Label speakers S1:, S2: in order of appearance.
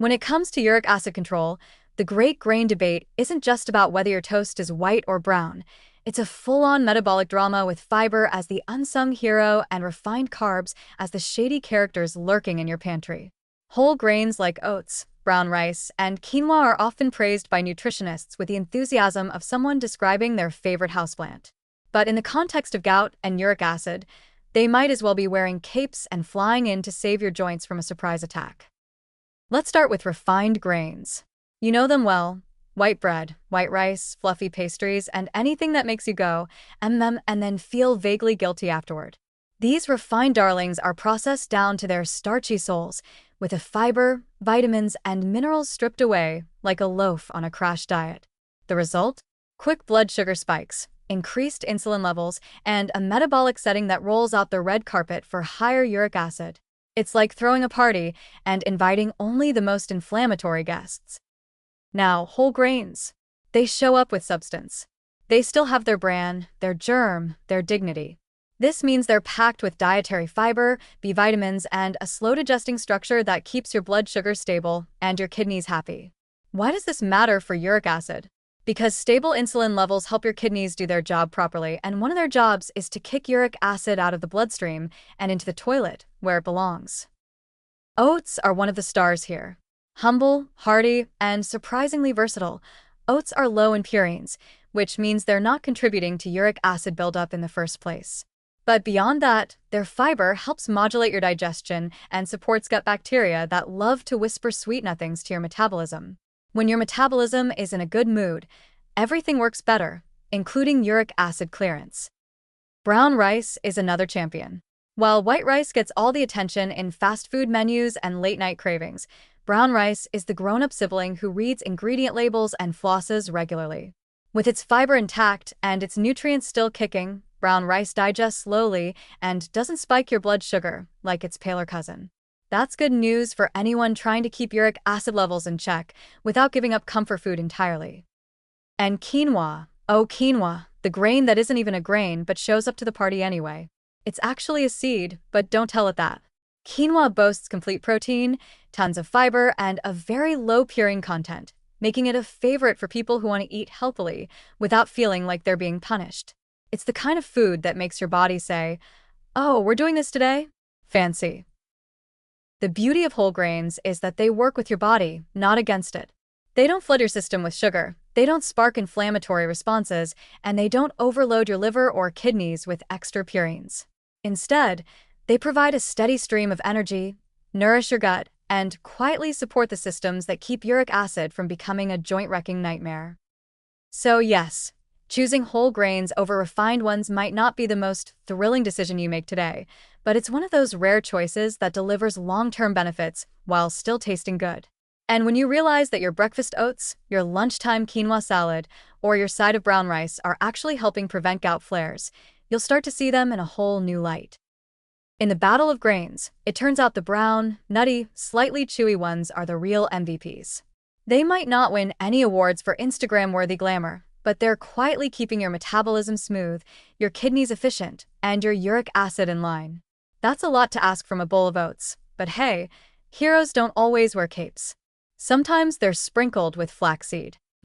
S1: When it comes to uric acid control, the great grain debate isn't just about whether your toast is white or brown. It's a full-on metabolic drama with fiber as the unsung hero and refined carbs as the shady characters lurking in your pantry. Whole grains like oats, brown rice, and quinoa are often praised by nutritionists with the enthusiasm of someone describing their favorite houseplant. But in the context of gout and uric acid, they might as well be wearing capes and flying in to save your joints from a surprise attack. Let's start with refined grains. You know them well: white bread, white rice, fluffy pastries, and anything that makes you go, and then feel vaguely guilty afterward. These refined darlings are processed down to their starchy souls, with the fiber, vitamins, and minerals stripped away like a loaf on a crash diet. The result? Quick blood sugar spikes, increased insulin levels, and a metabolic setting that rolls out the red carpet for higher uric acid. It's like throwing a party and inviting only the most inflammatory guests. Now, whole grains. They show up with substance. They still have their bran, their germ, their dignity. This means they're packed with dietary fiber, B vitamins, and a slow-digesting structure that keeps your blood sugar stable and your kidneys happy. Why does this matter for uric acid? Because stable insulin levels help your kidneys do their job properly, and one of their jobs is to kick uric acid out of the bloodstream and into the toilet, where it belongs. Oats are one of the stars here. Humble, hearty, and surprisingly versatile, oats are low in purines, which means they're not contributing to uric acid buildup in the first place. But beyond that, their fiber helps modulate your digestion and supports gut bacteria that love to whisper sweet nothings to your metabolism. When your metabolism is in a good mood, everything works better, including uric acid clearance. Brown rice is another champion. While white rice gets all the attention in fast food menus and late-night cravings, brown rice is the grown-up sibling who reads ingredient labels and flosses regularly. With its fiber intact and its nutrients still kicking, brown rice digests slowly and doesn't spike your blood sugar like its paler cousin. That's good news for anyone trying to keep uric acid levels in check without giving up comfort food entirely. And quinoa. Oh, quinoa, the grain that isn't even a grain but shows up to the party anyway. It's actually a seed, but don't tell it that. Quinoa boasts complete protein, tons of fiber, and a very low purine content, making it a favorite for people who want to eat healthily without feeling like they're being punished. It's the kind of food that makes your body say, "Oh, we're doing this today? Fancy." The beauty of whole grains is that they work with your body, not against it. They don't flood your system with sugar, they don't spark inflammatory responses, and they don't overload your liver or kidneys with extra purines. Instead, they provide a steady stream of energy, nourish your gut, and quietly support the systems that keep uric acid from becoming a joint-wrecking nightmare. So yes, choosing whole grains over refined ones might not be the most thrilling decision you make today, but it's one of those rare choices that delivers long-term benefits while still tasting good. And when you realize that your breakfast oats, your lunchtime quinoa salad, or your side of brown rice are actually helping prevent gout flares, you'll start to see them in a whole new light. In the battle of grains, it turns out the brown, nutty, slightly chewy ones are the real MVPs. They might not win any awards for Instagram-worthy glamour, but they're quietly keeping your metabolism smooth, your kidneys efficient, and your uric acid in line. That's a lot to ask from a bowl of oats, but hey, heroes don't always wear capes. Sometimes they're sprinkled with flaxseed.